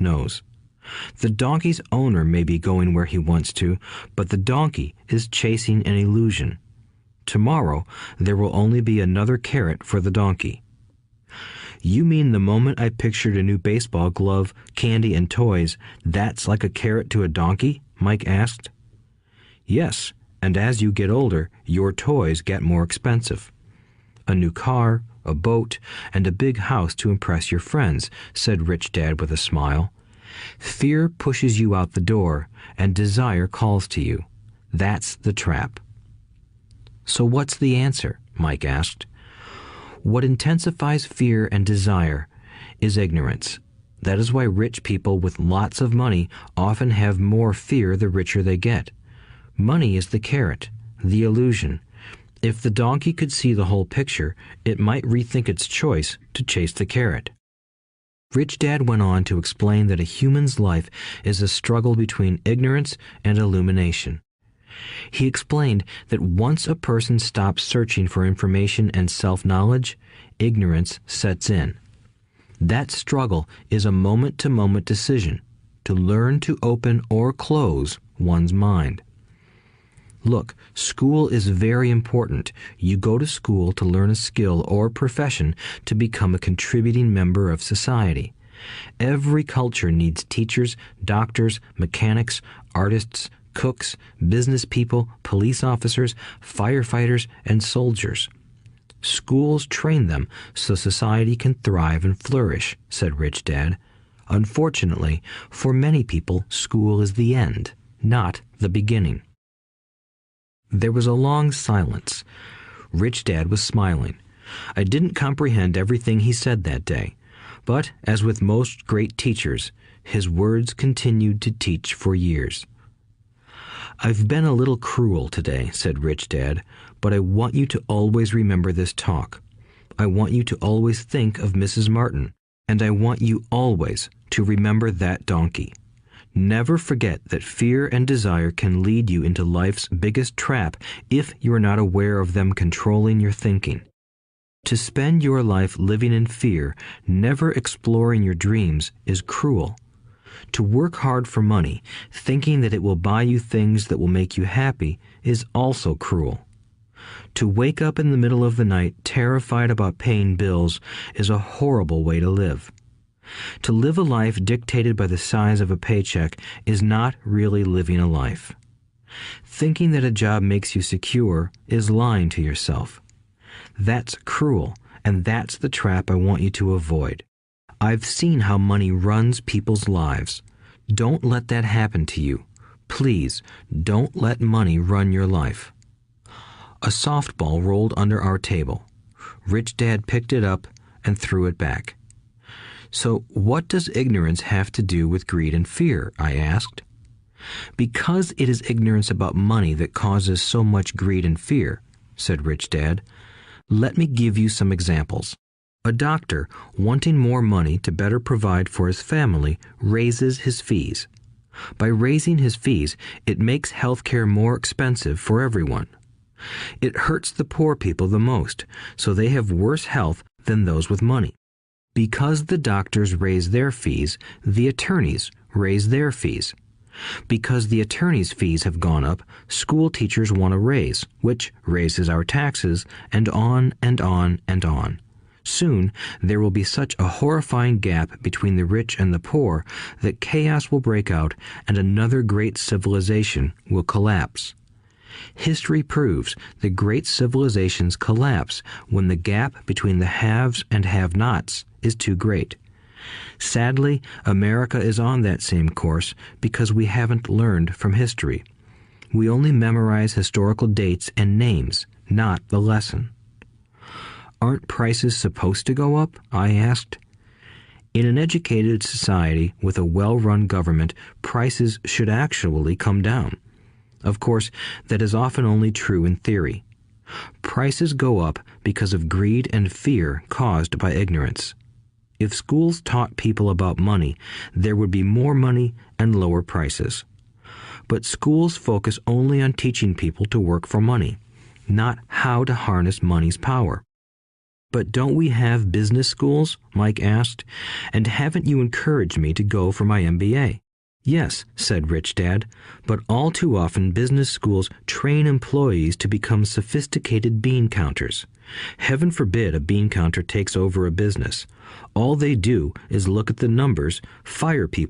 knows. The donkey's owner may be going where he wants to, but the donkey is chasing an illusion. Tomorrow, there will only be another carrot for the donkey. You mean the moment I pictured a new baseball glove, candy, and toys, that's like a carrot to a donkey? Mike asked. Yes, and as you get older, your toys get more expensive. A new car, a boat, and a big house to impress your friends, said Rich Dad with a smile. Fear pushes you out the door, and desire calls to you. That's the trap. So what's the answer? Mike asked. What intensifies fear and desire is ignorance. That is why rich people with lots of money often have more fear the richer they get. Money is the carrot, the illusion. If the donkey could see the whole picture, it might rethink its choice to chase the carrot. Rich Dad went on to explain that a human's life is a struggle between ignorance and illumination. He explained that once a person stops searching for information and self-knowledge, ignorance sets in. That struggle is a moment-to-moment decision to learn to open or close one's mind. Look, school is very important. You go to school to learn a skill or profession to become a contributing member of society. Every culture needs teachers, doctors, mechanics, artists, cooks, business people, police officers, firefighters, and soldiers. Schools train them so society can thrive and flourish, said Rich Dad. Unfortunately, for many people, school is the end, not the beginning. There was a long silence. Rich Dad was smiling. I didn't comprehend everything he said that day, but, as with most great teachers, his words continued to teach for years. I've been a little cruel today, said Rich Dad, but I want you to always remember this talk. I want you to always think of Mrs. Martin, and I want you always to remember that donkey. Never forget that fear and desire can lead you into life's biggest trap if you are not aware of them controlling your thinking. To spend your life living in fear, never exploring your dreams, is cruel. To work hard for money, thinking that it will buy you things that will make you happy, is also cruel. To wake up in the middle of the night terrified about paying bills is a horrible way to live. To live a life dictated by the size of a paycheck is not really living a life. Thinking that a job makes you secure is lying to yourself. That's cruel, and that's the trap I want you to avoid. I've seen how money runs people's lives. Don't let that happen to you. Please, don't let money run your life. A softball rolled under our table. Rich Dad picked it up and threw it back. So what does ignorance have to do with greed and fear? I asked. Because it is ignorance about money that causes so much greed and fear, said Rich Dad. Let me give you some examples. A doctor, wanting more money to better provide for his family, raises his fees. By raising his fees, it makes healthcare more expensive for everyone. It hurts the poor people the most, so they have worse health than those with money. Because the doctors raise their fees, the attorneys raise their fees. Because the attorneys' fees have gone up, school teachers want a raise, which raises our taxes, and on and on and on. Soon, there will be such a horrifying gap between the rich and the poor that chaos will break out and another great civilization will collapse. History proves that great civilizations collapse when the gap between the haves and have-nots is too great. Sadly, America is on that same course because we haven't learned from history. We only memorize historical dates and names, not the lesson. Aren't prices supposed to go up? I asked. In an educated society with a well-run government, prices should actually come down. Of course, that is often only true in theory. Prices go up because of greed and fear caused by ignorance. If schools taught people about money, there would be more money and lower prices. But schools focus only on teaching people to work for money, not how to harness money's power. But don't we have business schools? Mike asked. And haven't you encouraged me to go for my MBA? Yes, said Rich Dad, but all too often business schools train employees to become sophisticated bean counters. Heaven forbid a bean counter takes over a business. All they do is look at the numbers, fire people,